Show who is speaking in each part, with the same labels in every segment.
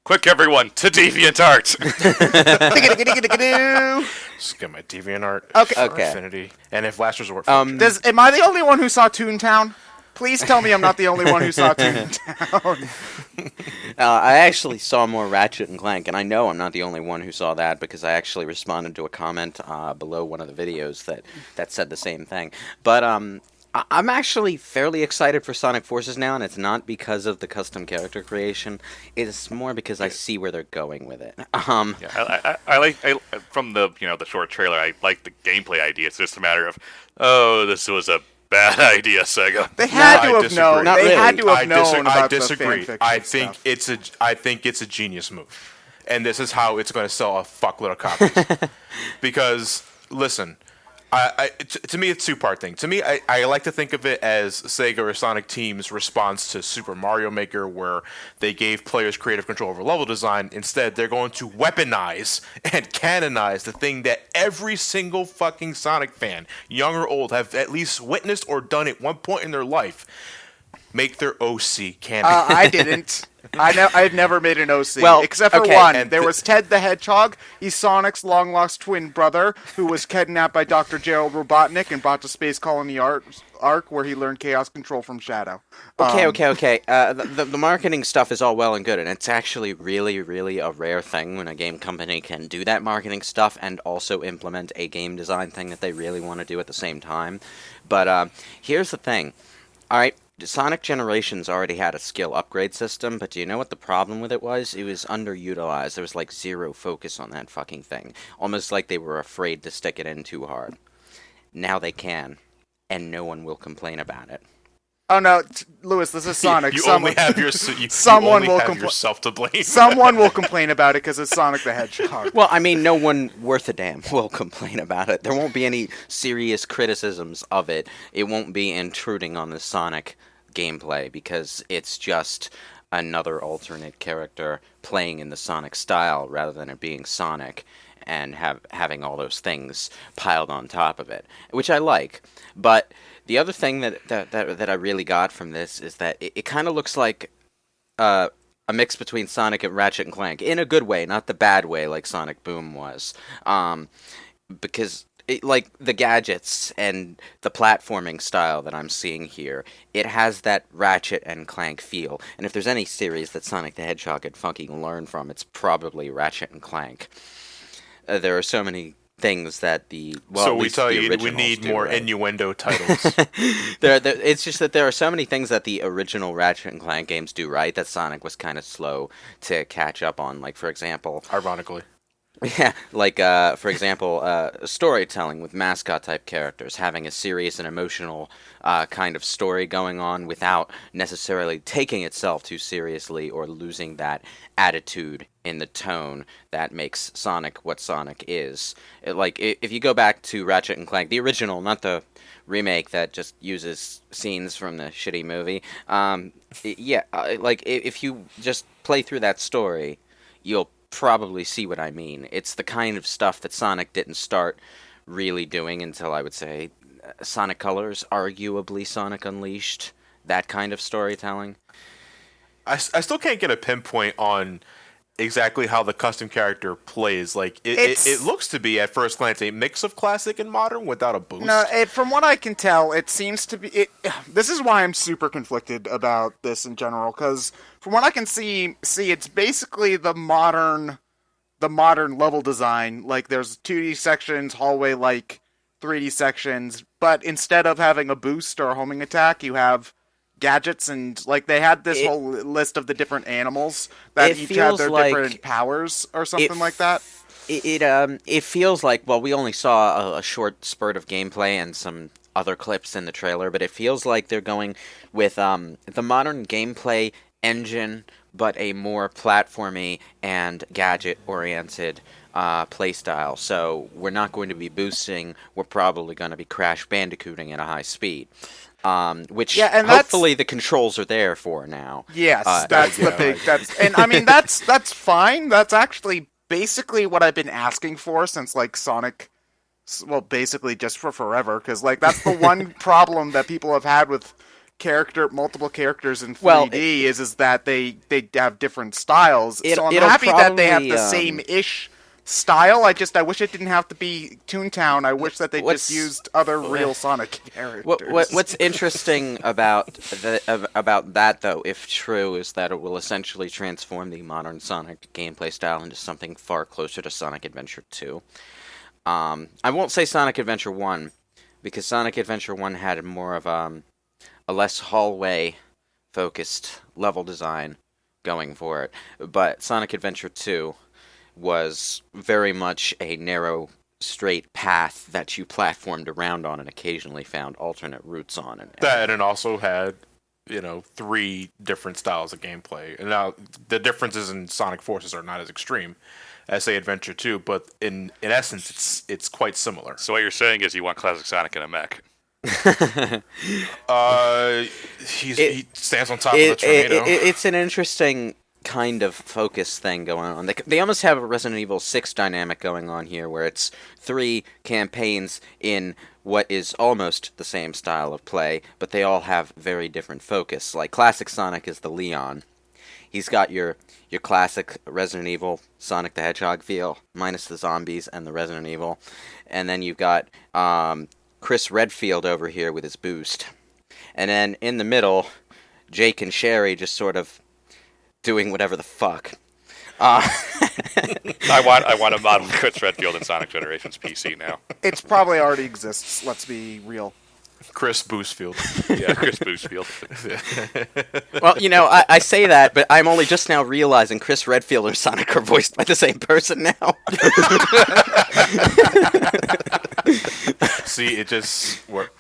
Speaker 1: Quick, everyone, to DeviantArt!
Speaker 2: Just get my DeviantArt
Speaker 3: Okay.
Speaker 2: Affinity. And if Last Resort...
Speaker 3: Am I the only one who saw Toontown? Please tell me I'm not the only one who saw Toontown.
Speaker 4: I actually saw more Ratchet and Clank, and I know I'm not the only one who saw that because I actually responded to a comment below one of the videos that said the same thing. But I'm actually fairly excited for Sonic Forces now, and it's not because of the custom character creation. It's more because I see where they're going with it.
Speaker 1: Yeah, I like from the the short trailer. I like the gameplay idea. It's just a matter of, oh, this was a bad idea, Sega.
Speaker 3: They had to have
Speaker 2: disagree.
Speaker 3: known.
Speaker 4: Not
Speaker 3: They
Speaker 4: really.
Speaker 3: had to have known
Speaker 2: I
Speaker 3: about
Speaker 2: disagree.
Speaker 3: the
Speaker 2: I
Speaker 3: fanfiction
Speaker 2: think
Speaker 3: stuff.
Speaker 2: I think it's a genius move, and this is how it's going to sell a fuckload of copies. Because listen, to me it's a two-part thing. To me, I like to think of it as Sega or Sonic Team's response to Super Mario Maker, where they gave players creative control over level design. Instead, they're going to weaponize and canonize the thing that every single fucking Sonic fan, young or old, have at least witnessed or done at one point in their life. Make their OC canon.
Speaker 3: I didn't. I've never made an OC,
Speaker 4: Well,
Speaker 3: except for
Speaker 4: okay,
Speaker 3: one.
Speaker 2: and
Speaker 3: There was Ted the Hedgehog. He's Sonic's long-lost twin brother, who was kidnapped by Dr. Gerald Robotnik and brought to Space Colony Arc, where he learned chaos control from Shadow.
Speaker 4: Okay. The marketing stuff is all well and good, and it's actually really, really a rare thing when a game company can do that marketing stuff and also implement a game design thing that they really want to do at the same time. But here's the thing. All right, Sonic Generations already had a skill upgrade system, but do you know what the problem with it was? It was underutilized. There was like zero focus on that fucking thing. Almost like they were afraid to stick it in too hard. Now they can, and no one will complain about it.
Speaker 3: Oh no, Lewis, this is Sonic.
Speaker 2: You
Speaker 3: Someone,
Speaker 2: only have your
Speaker 3: someone
Speaker 2: you
Speaker 3: will
Speaker 2: only have yourself to blame.
Speaker 3: someone will complain about it because it's Sonic the Hedgehog.
Speaker 4: Well, I mean, no one worth a damn will complain about it. There won't be any serious criticisms of it. It won't be intruding on the Sonic gameplay because it's just another alternate character playing in the Sonic style rather than it being Sonic and having all those things piled on top of it, which I like. But the other thing that I really got from this is that it kind of looks like a mix between Sonic and Ratchet and Clank, in a good way, not the bad way like Sonic Boom was. Because like the gadgets and the platforming style that I'm seeing here, it has that Ratchet and Clank feel. And if there's any series that Sonic the Hedgehog could fucking learn from, it's probably Ratchet and Clank. There are so many things that
Speaker 2: so we tell you we need more innuendo titles.
Speaker 4: It's just that there are so many things that the original Ratchet and Clank games do right that Sonic was kind of slow to catch up on. Like, for example...
Speaker 2: Ironically.
Speaker 4: Yeah, like, for example, storytelling with mascot-type characters, having a serious and emotional kind of story going on without necessarily taking itself too seriously or losing that attitude in the tone that makes Sonic what Sonic is. If you go back to Ratchet and Clank, the original, not the remake that just uses scenes from the shitty movie, if you just play through that story, you'll probably see what I mean. It's the kind of stuff that Sonic didn't start really doing until, I would say, Sonic Colors, arguably Sonic Unleashed, that kind of storytelling.
Speaker 2: I still can't get a pinpoint on exactly how the custom character plays. Like, it looks to be, at first glance, a mix of classic and modern without a boost.
Speaker 3: No, from what I can tell, it seems to be... This is why I'm super conflicted about this in general, because from what I can see, it's basically the modern level design. Like, there's 2D sections, hallway-like 3D sections, but instead of having a boost or a homing attack, you have gadgets, and like they had this whole list of the different animals that each had their different powers or something like that.
Speaker 4: It feels like, well, we only saw a short spurt of gameplay and some other clips in the trailer, but it feels like they're going with the modern gameplay engine, but a more platformy and gadget-oriented playstyle. So we're not going to be boosting, we're probably going to be Crash Bandicooting at a high speed. Which hopefully the controls are there for now.
Speaker 3: Yes, that's the big. And I mean that's fine. That's actually basically what I've been asking for since like Sonic. Well, basically just for forever, because like that's the one problem that people have had with multiple characters in 3D
Speaker 4: Well,
Speaker 3: is that they have different styles. So I'm
Speaker 4: it'll
Speaker 3: happy that they have
Speaker 4: probably,
Speaker 3: the same-ish style. I wish it didn't have to be Toontown. I wish that they
Speaker 4: What's-
Speaker 3: just used other real Sonic characters.
Speaker 4: What's interesting about that, though, if true, is that it will essentially transform the modern Sonic gameplay style into something far closer to Sonic Adventure 2. I won't say Sonic Adventure 1, because Sonic Adventure 1 had more of a less hallway-focused level design going for it. But Sonic Adventure 2 was very much a narrow, straight path that you platformed around on and occasionally found alternate routes on. And
Speaker 2: That also had, 3 different styles of gameplay. And now the differences in Sonic Forces are not as extreme as say Adventure 2, but in essence it's quite similar.
Speaker 1: So what you're saying is you want classic Sonic in a mech.
Speaker 2: He stands on top of the tornado.
Speaker 4: It's an interesting kind of focus thing going on. They almost have a Resident Evil 6 dynamic going on here, where it's 3 campaigns in what is almost the same style of play, but they all have very different focus. Like, classic Sonic is the Leon. He's got your classic Resident Evil Sonic the Hedgehog feel, minus the zombies and the Resident Evil. And then you've got Chris Redfield over here with his boost. And then in the middle, Jake and Sherry just sort of doing whatever the fuck.
Speaker 1: I want a model Chris Redfield in Sonic Generations PC now.
Speaker 3: It probably already exists. Let's be real.
Speaker 2: Chris Boostfield.
Speaker 1: Yeah, Chris Boostfield.
Speaker 4: Well, I say that, but I'm only just now realizing Chris Redfield and Sonic are voiced by the same person now.
Speaker 2: See,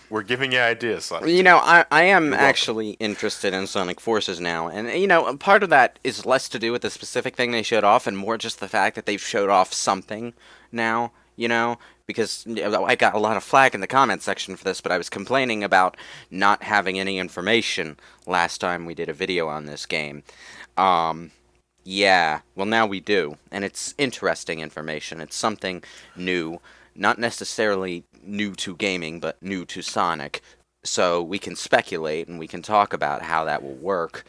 Speaker 2: we're giving you ideas. Son.
Speaker 4: I am actually interested in Sonic Forces now, and part of that is less to do with the specific thing they showed off, and more just the fact that they've showed off something now. Because I got a lot of flack in the comment section for this, but I was complaining about not having any information last time we did a video on this game. Yeah, well now we do, and it's interesting information. It's something new, not necessarily new to gaming, but new to Sonic. So we can speculate and we can talk about how that will work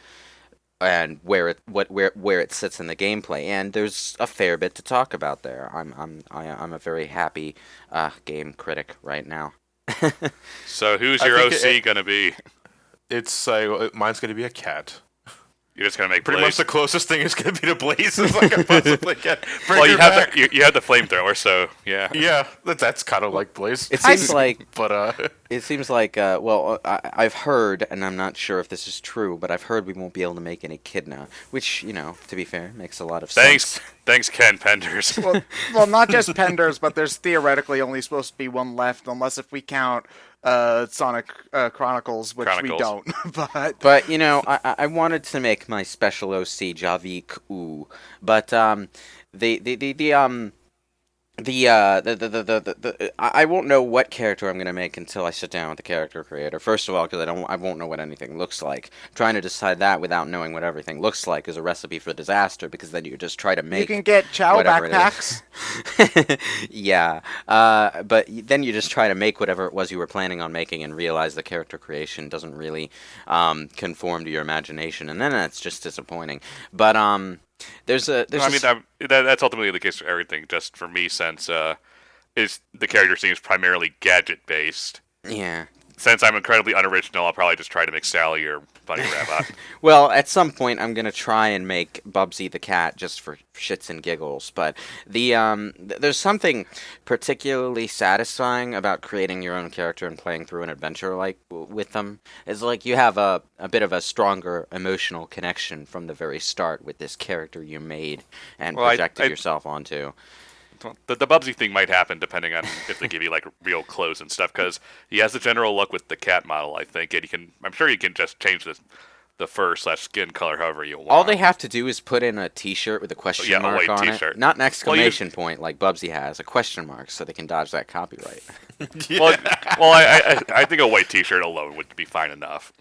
Speaker 4: and where it sits in the gameplay, and there's a fair bit to talk about there. I'm a very happy game critic right now.
Speaker 1: So who's
Speaker 2: I
Speaker 1: your
Speaker 2: think
Speaker 1: OC gonna be?
Speaker 2: It's mine's gonna be a cat.
Speaker 1: You're just gonna make
Speaker 2: Pretty
Speaker 1: Blaze.
Speaker 2: much the closest thing is gonna be to Blaze as I can possibly get. Bring
Speaker 1: Well,
Speaker 2: her
Speaker 1: you have
Speaker 2: back.
Speaker 1: you have the flamethrower, so yeah.
Speaker 2: Yeah, that's kind of like Blaze.
Speaker 4: It seems like
Speaker 2: But
Speaker 4: I've heard, and I'm not sure if this is true, but I've heard we won't be able to make any Echidna, which, to be fair, makes a lot of sense.
Speaker 1: Thanks, Ken Penders.
Speaker 3: Well, not just Penders, but there's theoretically only supposed to be one left, unless if we count Sonic Chronicles, which we don't. But
Speaker 4: I wanted to make my special OC Javik Ooh, but I won't know what character I'm gonna make until I sit down with the character creator. First of all, because I won't know what anything looks like. Trying to decide that without knowing what everything looks like is a recipe for disaster, because then you just try to make.
Speaker 3: you can get Chow
Speaker 4: whatever it is.
Speaker 3: backpacks.
Speaker 4: Yeah, but then you just try to make whatever it was you were planning on making and realize the character creation doesn't really conform to your imagination, and then that's just disappointing. But that's
Speaker 1: ultimately the case for everything. Just for me, since is the character seems primarily gadget based.
Speaker 4: Yeah.
Speaker 1: Since I'm incredibly unoriginal, I'll probably just try to make Sally or Bunny Rabbit.
Speaker 4: Well, at some point, I'm gonna try and make Bubsy the cat just for shits and giggles. But there's something particularly satisfying about creating your own character and playing through an adventure like with them. It's like you have a bit of a stronger emotional connection from the very start with this character you made and projected yourself onto.
Speaker 1: The Bubsy thing might happen depending on if they give you like real clothes and stuff, because he has the general look with the cat model, I think, and I'm sure you can just change the fur/skin color however you want.
Speaker 4: All they have to do is put in a T-shirt with a question mark
Speaker 1: white
Speaker 4: on
Speaker 1: t-shirt.
Speaker 4: it, not an exclamation point like Bubsy has, a question mark, so they can dodge that copyright.
Speaker 1: Well, I think a white T-shirt alone would be fine enough.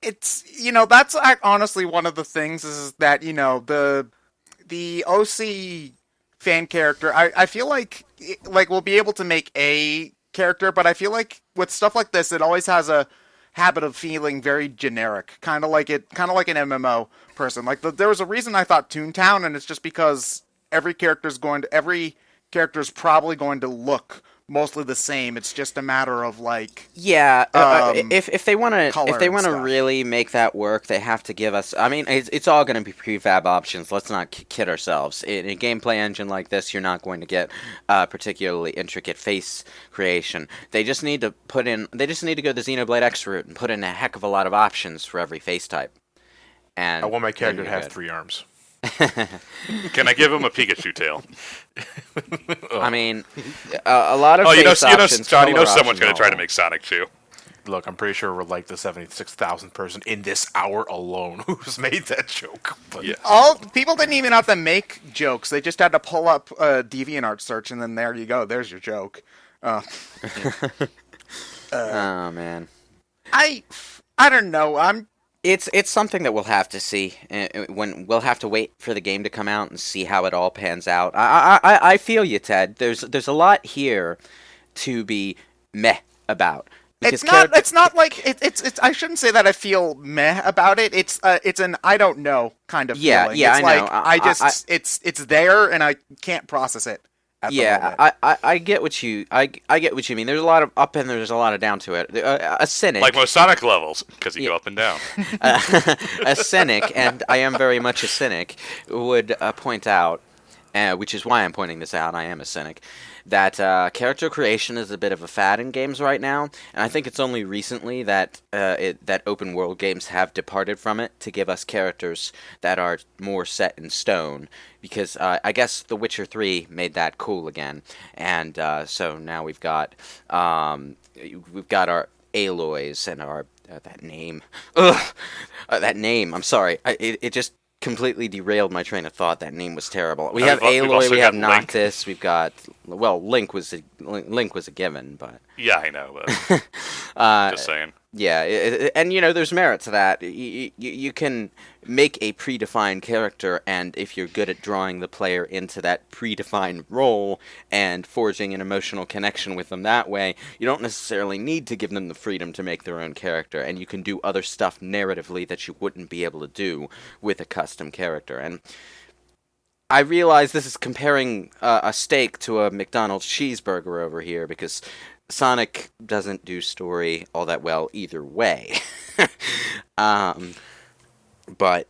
Speaker 3: It's that's honestly one of the things is that the OC fan character. I feel like we'll be able to make a character, but I feel like with stuff like this, it always has habit of feeling very generic, kind of like an MMO person. Like there was a reason I thought Toontown, and it's just because every character's probably going to look mostly the same. It's just a matter of like
Speaker 4: if they want
Speaker 3: color and
Speaker 4: to
Speaker 3: stuff.
Speaker 4: really make that work, they have to give us. I mean, it's all going to be prefab options. Let's not kid ourselves. In a gameplay engine like this, you're not going to get particularly intricate face creation. They just need to go the Xenoblade X route and put in a heck of a lot of options for every face type. And
Speaker 2: I want my character to
Speaker 4: then you're
Speaker 2: have
Speaker 4: good.
Speaker 2: 3 arms.
Speaker 1: Can I give him a Pikachu tail?
Speaker 4: I mean, a lot of
Speaker 1: Oh,
Speaker 4: face options,
Speaker 1: John, you know
Speaker 4: color
Speaker 1: someone's
Speaker 4: options,
Speaker 1: going to try to
Speaker 4: all.
Speaker 1: make Sonic too.
Speaker 2: Look, I'm pretty sure we're like the 76,000th person in this hour alone who's made that joke. But
Speaker 1: Yeah.
Speaker 3: All people didn't even have to make jokes. They just had to pull up a DeviantArt search, and then there you go. There's your joke.
Speaker 4: Oh man.
Speaker 3: I don't know.
Speaker 4: It's something that we'll have to see when we'll have to wait for the game to come out and see how it all pans out. I feel you, Ted. There's a lot here to be meh about.
Speaker 3: It's not like it's. I shouldn't say that I feel meh about it. It's an I don't know kind of feeling.
Speaker 4: Yeah,
Speaker 3: It's
Speaker 4: I
Speaker 3: like
Speaker 4: know.
Speaker 3: it's there and I can't process it. At the moment.
Speaker 4: I get what you get what you mean. There's a lot of up and there's a lot of down to it. A cynic,
Speaker 1: Like most Sonic levels, because you go up and down.
Speaker 4: a cynic, and I am very much a cynic, would point out, which is why I'm pointing this out. I am a cynic. That character creation is a bit of a fad in games right now, and I think it's only recently that that open world games have departed from it to give us characters that are more set in stone. Because I guess The Witcher 3 made that cool again, and so now we've got our Aloys and our that name. That name. I'm sorry. It just completely derailed my train of thought. That name was terrible. We have
Speaker 1: We've also
Speaker 4: Aloy, we have
Speaker 1: got Link.
Speaker 4: Noctis, we've got Link was a given, but
Speaker 1: Yeah, I know, but just saying.
Speaker 4: yeah, and there's merit to that. You can make a predefined character, and if you're good at drawing the player into that predefined role and forging an emotional connection with them that way, you don't necessarily need to give them the freedom to make their own character, and you can do other stuff narratively that you wouldn't be able to do with a custom character. And I realize this is comparing a steak to a McDonald's cheeseburger over here, because Sonic doesn't do story all that well either way. But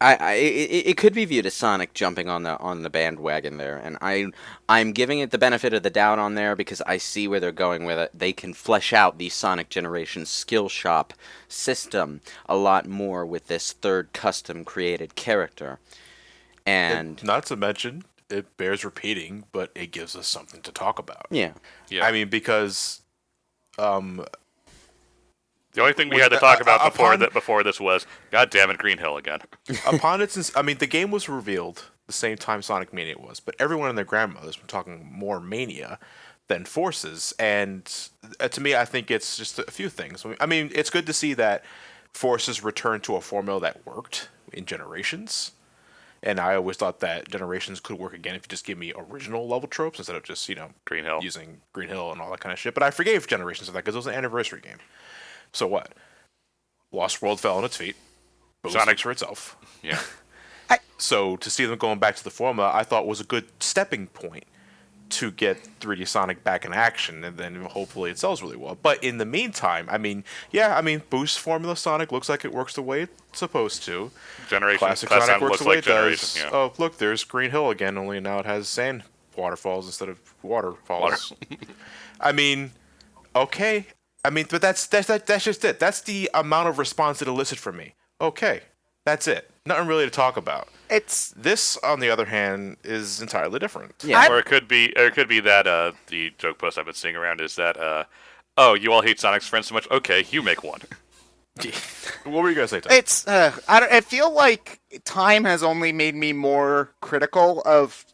Speaker 4: it could be viewed as Sonic jumping on the bandwagon there, and I'm giving it the benefit of the doubt on there because I see where they're going with it. They can flesh out the Sonic Generation skill shop system a lot more with this third custom created character. And
Speaker 2: not to mention, it bears repeating, but it gives us something to talk about.
Speaker 4: yeah.
Speaker 2: I mean, because
Speaker 1: The only thing we had to talk about
Speaker 2: upon-
Speaker 1: before this was, God damn it, Green Hill again.
Speaker 2: upon its, I mean, the game was revealed the same time Sonic Mania was, but everyone and their grandmothers were talking more Mania than Forces, and to me, I think it's just a few things. I mean, it's good to see that Forces returned to a formula that worked in Generations, and I always thought that Generations could work again if you just give me original level tropes instead of just,
Speaker 1: Green Hill.
Speaker 2: using Green Hill and all that kind of shit. But I forgave Generations of that because it was an anniversary game. So what? Lost World fell on its feet. But
Speaker 1: Sonic-
Speaker 2: Sonic for itself.
Speaker 1: Yeah.
Speaker 2: So to see them going back to the formula, I thought was a good stepping point to get 3D Sonic back in action, and then hopefully it sells really well. But in the meantime, Boost Formula Sonic looks like it works the way it's supposed to.
Speaker 1: Generation
Speaker 2: Classic
Speaker 1: Class
Speaker 2: Sonic works
Speaker 1: looks
Speaker 2: the way
Speaker 1: like
Speaker 2: it does.
Speaker 1: Generation. Yeah.
Speaker 2: Oh, look, there's Green Hill again, only now it has sand waterfalls instead of waterfalls. I mean, okay. I mean, but that's just it. That's the amount of response it elicited from me. Okay, that's it. Nothing really to talk about. This, on the other hand, is entirely different.
Speaker 4: Yeah.
Speaker 1: Or it could be that the joke post I've been seeing around is that oh, you all hate Sonic's friends so much. Okay, you make one.
Speaker 2: What were you gonna say, Tom?
Speaker 3: I feel like time has only made me more critical of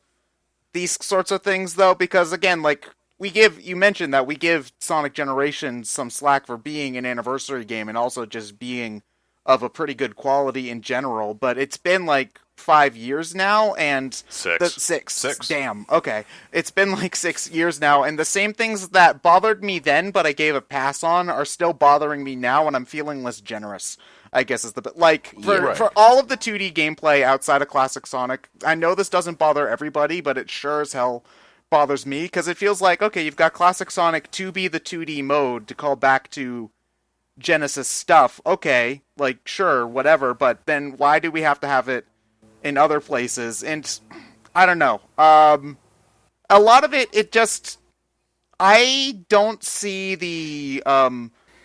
Speaker 3: these sorts of things, though, because again, like you mentioned that we give Sonic Generations some slack for being an anniversary game and also just being of a pretty good quality in general, but it's been like 5 years now, and
Speaker 1: Six.
Speaker 3: Damn. Okay, it's been like 6 years now, and the same things that bothered me then, but I gave a pass on, are still bothering me now, and I'm feeling less generous. I guess is the for all of the 2D gameplay outside of classic Sonic. I know this doesn't bother everybody, but it sure as hell bothers me because it feels like, okay, you've got classic Sonic to be the 2D mode to call back to Genesis stuff. Okay, like sure, whatever, but then why do we have to have it in other places? And I don't know. A lot of it just, I don't see the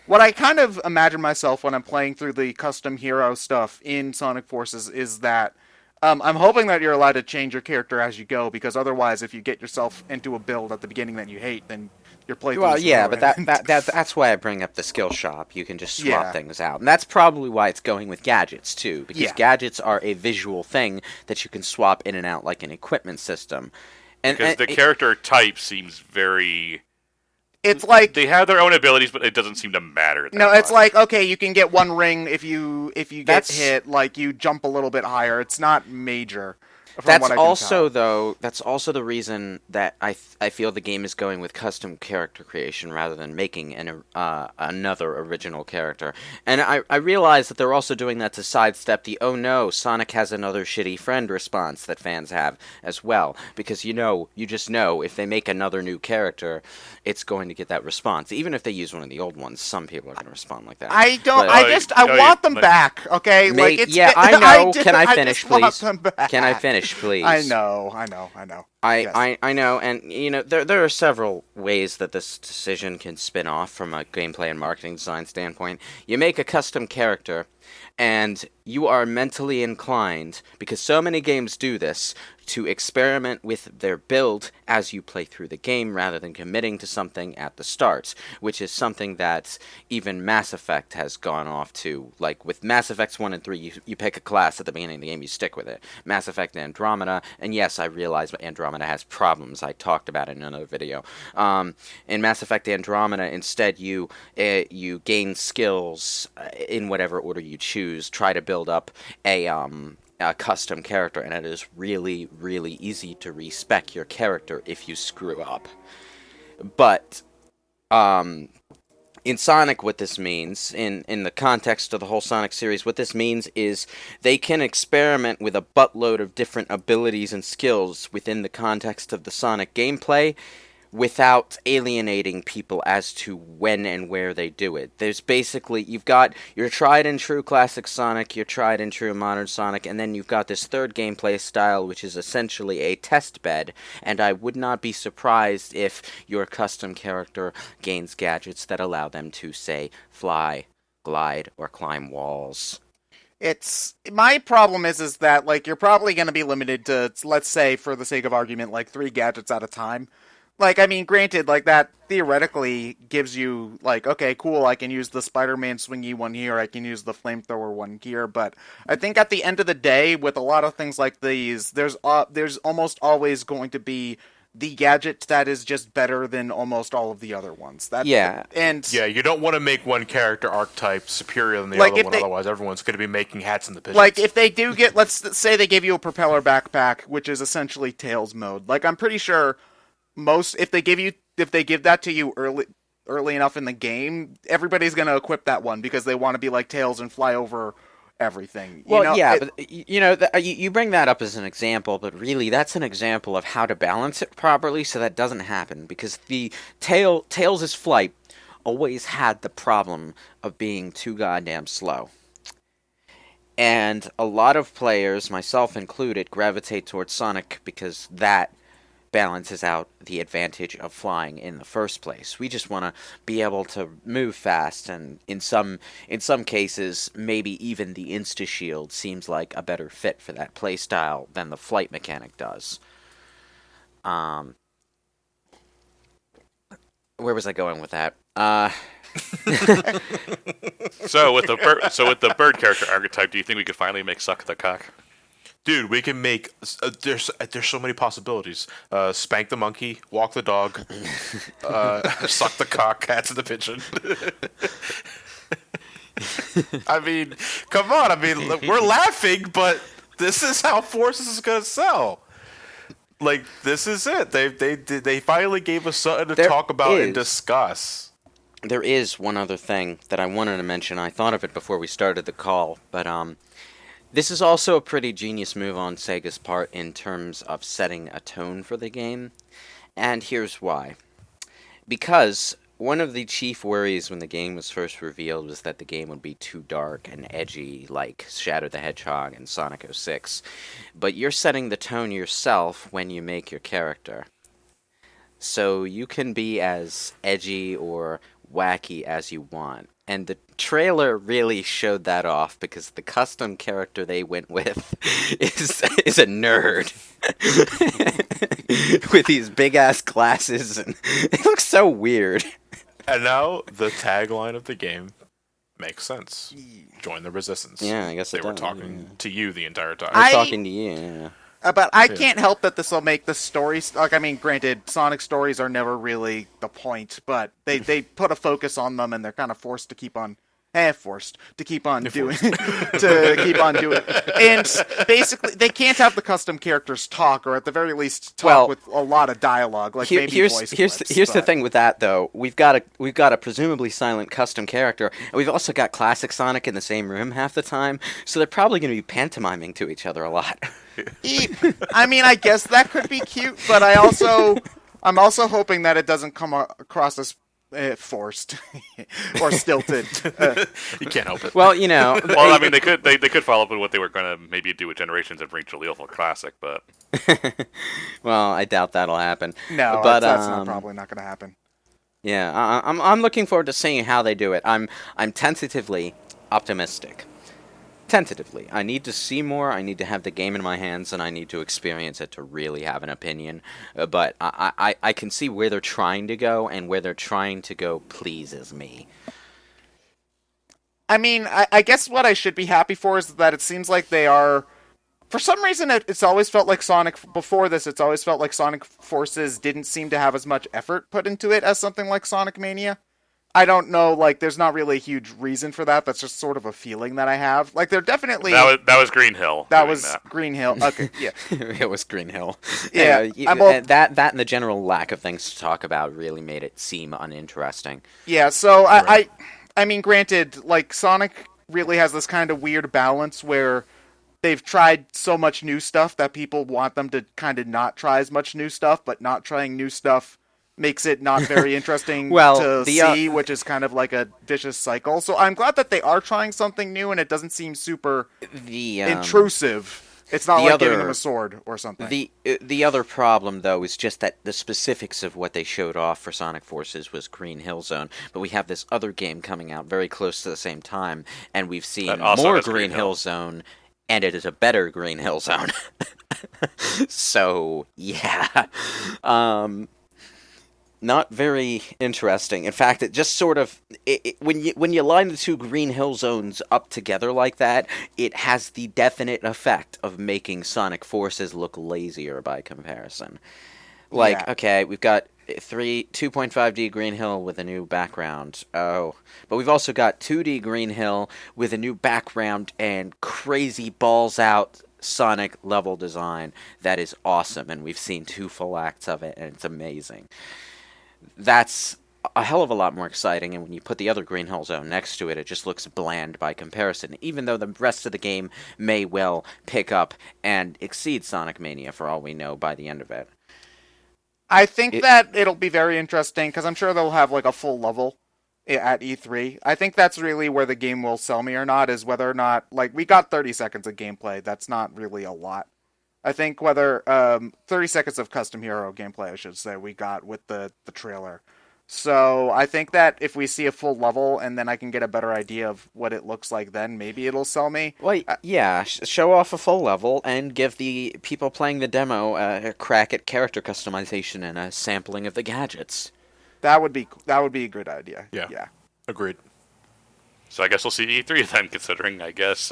Speaker 3: what I kind of imagine myself when I'm playing through the custom hero stuff in Sonic Forces is that I'm hoping that you're allowed to change your character as you go, because otherwise, if you get yourself into a build at the beginning that you hate, then your playthrough.
Speaker 4: Well, yeah, but that's why I bring up the skill shop. You can just swap things out, and that's probably why it's going with gadgets too, because gadgets are a visual thing that you can swap in and out like an equipment system. And
Speaker 1: because the character type seems very.
Speaker 3: It's like
Speaker 1: they have their own abilities, but it doesn't seem to matter.
Speaker 3: No, it's like, okay, you can get one ring if you get hit, like you jump a little bit higher. It's not major.
Speaker 4: That's also the reason that I feel the game is going with custom character creation rather than making another original character. And I realize that they're also doing that to sidestep the "oh no, Sonic has another shitty friend" response that fans have as well, because you just know if they make another new character, it's going to get that response. Even if they use one of the old ones, some people are going to respond like that.
Speaker 3: I don't. I want them back. Okay,
Speaker 4: I know. Can I finish, please? Can I finish? Please.
Speaker 3: I know.
Speaker 4: I know, and there are several ways that this decision can spin off from a gameplay and marketing design standpoint. You make a custom character, and you are mentally inclined, because so many games do this, to experiment with their build as you play through the game rather than committing to something at the start, which is something that even Mass Effect has gone off to. Like with Mass Effects 1 and 3, you pick a class at the beginning of the game, you stick with it. Mass Effect Andromeda, and yes, I realize Andromeda has problems. I talked about it in another video. In Mass Effect Andromeda, instead you gain skills in whatever order you choose, try to build up a custom character, and it is really, really easy to respec your character if you screw up. But in Sonic, what this means, in the context of the whole Sonic series, what this means is they can experiment with a buttload of different abilities and skills within the context of the Sonic gameplay without alienating people as to when and where they do it. There's basically, you've got your tried and true classic Sonic, your tried and true modern Sonic, and then you've got this third gameplay style, which is essentially a test bed, and I would not be surprised if your custom character gains gadgets that allow them to, say, fly, glide, or climb walls.
Speaker 3: It's my problem is that like you're probably going to be limited to, let's say, for the sake of argument, like 3 gadgets at a time. Like, I mean, granted, like, that theoretically gives you, like, okay, cool, I can use the Spider-Man swingy one here, I can use the flamethrower one here, but I think at the end of the day, with a lot of things like these, there's almost always going to be the gadget that is just better than almost all of the other ones.
Speaker 2: You don't want to make one character archetype superior than the other one, otherwise everyone's going to be making hats in the pigeons.
Speaker 3: Like, if they do get, let's say they give you a propeller backpack, which is essentially Tails mode, like, I'm pretty sure if they give that to you early enough in the game, everybody's going to equip that one because they want to be like Tails and fly over everything.
Speaker 4: You bring that up as an example, but really that's an example of how to balance it properly so that doesn't happen, because the Tails' flight always had the problem of being too goddamn slow. And a lot of players, myself included, gravitate towards Sonic because that balances out the advantage of flying in the first place. We just want to be able to move fast, and in some cases, maybe even the insta-shield seems like a better fit for that playstyle than the flight mechanic does. Where was I going with that?
Speaker 1: So with the bird character archetype, do you think we could finally make Suck the Cock?
Speaker 2: Dude, we can make. There's so many possibilities. Spank the monkey, walk the dog, suck the cock, cats in the pigeon. I mean, come on. I mean, we're laughing, but this is how Forces is gonna sell. Like, this is it. They finally gave us something to talk about and discuss.
Speaker 4: There is one other thing that I wanted to mention. I thought of it before we started the call, but this is also a pretty genius move on Sega's part in terms of setting a tone for the game. And here's why. Because one of the chief worries when the game was first revealed was that the game would be too dark and edgy like Shadow the Hedgehog and Sonic 06. But you're setting the tone yourself when you make your character. So you can be as edgy or wacky as you want. And the trailer really showed that off because the custom character they went with is a nerd. With these big ass glasses, and it looks so weird.
Speaker 2: And now the tagline of the game makes sense. Join the resistance.
Speaker 4: Yeah, I guess
Speaker 2: they
Speaker 4: it
Speaker 2: were
Speaker 4: does,
Speaker 2: talking to you the entire time.
Speaker 4: I'm talking to you. Yeah.
Speaker 3: But I can't help that this will make the stories. Like, I mean, granted, Sonic stories are never really the point, but they put a focus on them, and they're kind of forced to keep on doing. And basically, they can't have the custom characters talk, or at the very least, talk with a lot of dialogue. Like
Speaker 4: here's the thing with that though. We've got a presumably silent custom character, and we've also got classic Sonic in the same room half the time, so they're probably going to be pantomiming to each other a lot.
Speaker 3: I mean, I guess that could be cute, but I'm also hoping that it doesn't come across as forced or stilted.
Speaker 2: You can't help it.
Speaker 4: Well, you know.
Speaker 1: Well, I mean, they could follow up with what they were going to maybe do with Generations and bring Jaleel for Classic, but.
Speaker 4: Well, I doubt that'll happen.
Speaker 3: No,
Speaker 4: but,
Speaker 3: that's probably not going to happen.
Speaker 4: Yeah, I'm looking forward to seeing how they do it. I'm tentatively optimistic. Tentatively. I need to see more, I need to have the game in my hands, and I need to experience it to really have an opinion. But I can see where they're trying to go, and where they're trying to go pleases me.
Speaker 3: I mean, I guess what I should be happy for is that it seems like they are... For some reason, it's always felt like Sonic... Before this, it's always felt like Sonic Forces didn't seem to have as much effort put into it as something like Sonic Mania. I don't know, like, there's not really a huge reason for that. That's just sort of a feeling that I have. Like, they're definitely...
Speaker 1: That was Green Hill.
Speaker 3: Green Hill. Okay, yeah.
Speaker 4: It was Green Hill.
Speaker 3: Yeah.
Speaker 4: That and the general lack of things to talk about really made it seem uninteresting.
Speaker 3: Yeah, so I mean, granted, like, Sonic really has this kind of weird balance where they've tried so much new stuff that people want them to kind of not try as much new stuff, but not trying new stuff makes it not very interesting to see, which is kind of like a vicious cycle. So I'm glad that they are trying something new, and it doesn't seem super intrusive. It's not like giving them a sword or something.
Speaker 4: The other problem, though, is just that the specifics of what they showed off for Sonic Forces was Green Hill Zone, but we have this other game coming out very close to the same time, and we've seen more Green Hill Zone, and it is a better Green Hill Zone. So, yeah. Not very interesting. In fact, it just sort of when you line the two Green Hill Zones up together like that, it has the definite effect of making Sonic Forces look lazier by comparison. Like, okay, we've got 2.5D Green Hill with a new background. Oh, but we've also got 2D Green Hill with a new background and crazy balls out Sonic level design that is awesome, and we've seen 2 full acts of it, and it's amazing. That's a hell of a lot more exciting, and when you put the other Green Hill Zone next to it, it just looks bland by comparison, even though the rest of the game may well pick up and exceed Sonic Mania for all we know by the end of it.
Speaker 3: I think that it'll be very interesting, because I'm sure they'll have like a full level at E3. I think that's really where the game will sell me or not, is whether or not, like, we got 30 seconds of gameplay. That's not really a lot. I think whether 30 seconds of custom hero gameplay, I should say, we got with the trailer. So I think that if we see a full level and then I can get a better idea of what it looks like, then maybe it'll sell me.
Speaker 4: Well, yeah, show off a full level and give the people playing the demo a crack at character customization and a sampling of the gadgets.
Speaker 3: That would be a good idea.
Speaker 2: Yeah. Agreed.
Speaker 1: So I guess we'll see E3 then, considering I guess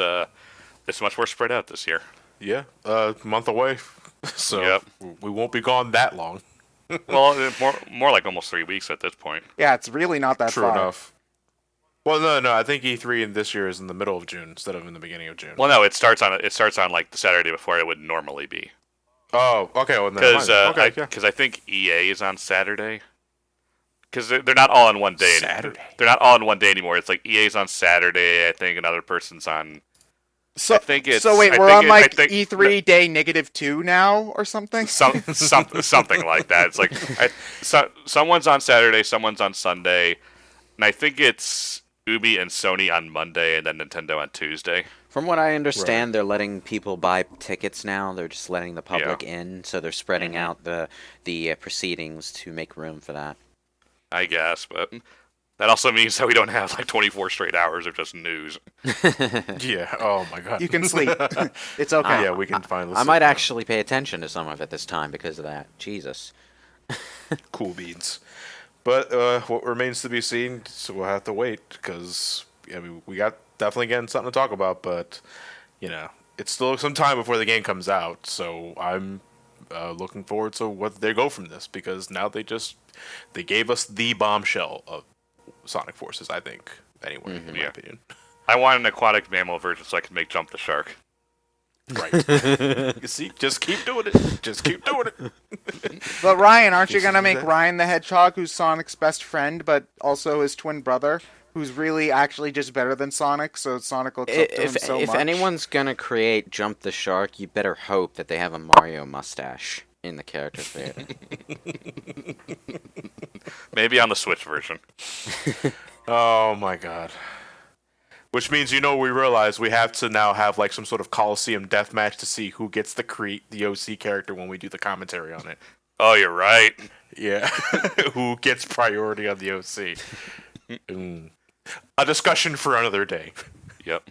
Speaker 1: it's much more spread out this year.
Speaker 2: Yeah, a month away, so we won't be gone that long.
Speaker 1: Well, more like almost 3 weeks at this point.
Speaker 3: Yeah, it's really not that far.
Speaker 2: True enough. Well, no. I think E3 in this year is in the middle of June instead of in the beginning of June.
Speaker 1: Well, no, it starts on like the Saturday before it would normally be.
Speaker 2: Oh, okay. Well, never mind. Okay, yeah.
Speaker 1: Because I think EA is on Saturday. Because they're not all on one day.
Speaker 2: Saturday.
Speaker 1: They're not all on one day anymore. It's like EA's on Saturday. I think another person's on.
Speaker 3: So,
Speaker 1: I think it's.
Speaker 3: so wait,
Speaker 1: I
Speaker 3: we're
Speaker 1: think
Speaker 3: on
Speaker 1: it- I
Speaker 3: like
Speaker 1: think-
Speaker 3: E3 day -2 now, or something.
Speaker 1: something like that. It's like someone's on Saturday, someone's on Sunday, and I think it's Ubi and Sony on Monday, and then Nintendo on Tuesday.
Speaker 4: From what I understand, they're letting people buy tickets now. They're just letting the public
Speaker 1: Yeah.
Speaker 4: in, so they're spreading out the proceedings to make room for that.
Speaker 1: I guess, but that also means that we don't have like 24 straight hours of just news.
Speaker 2: Yeah. Oh my God.
Speaker 3: You can sleep. It's okay.
Speaker 2: Yeah, we can finally.
Speaker 4: I might actually pay attention to some of it this time because of that. Jesus.
Speaker 2: Cool beans. But what remains to be seen, so we'll have to wait because we got definitely getting something to talk about, but it's still some time before the game comes out. So I'm looking forward to what they go from this because now they gave us the bombshell of Sonic Forces. I think anyway, in my opinion.
Speaker 1: I want an aquatic mammal version so I can make Jump the Shark.
Speaker 2: Right. You see, just keep doing it. Just keep doing it.
Speaker 3: But Ryan, aren't you gonna make Ryan the Hedgehog, who's Sonic's best friend, but also his twin brother, who's really actually just better than Sonic? So Sonic looks up to him so
Speaker 4: If
Speaker 3: much.
Speaker 4: anyone's gonna create Jump the Shark, you better hope that they have a Mario mustache in the character creator.
Speaker 1: Maybe on the Switch version.
Speaker 2: Oh my God. Which means, we realize we have to now have like some sort of Coliseum deathmatch to see who gets to create the OC character when we do the commentary on it.
Speaker 1: Oh, you're right.
Speaker 2: Yeah. Who gets priority on the OC. A discussion for another day.
Speaker 1: Yep.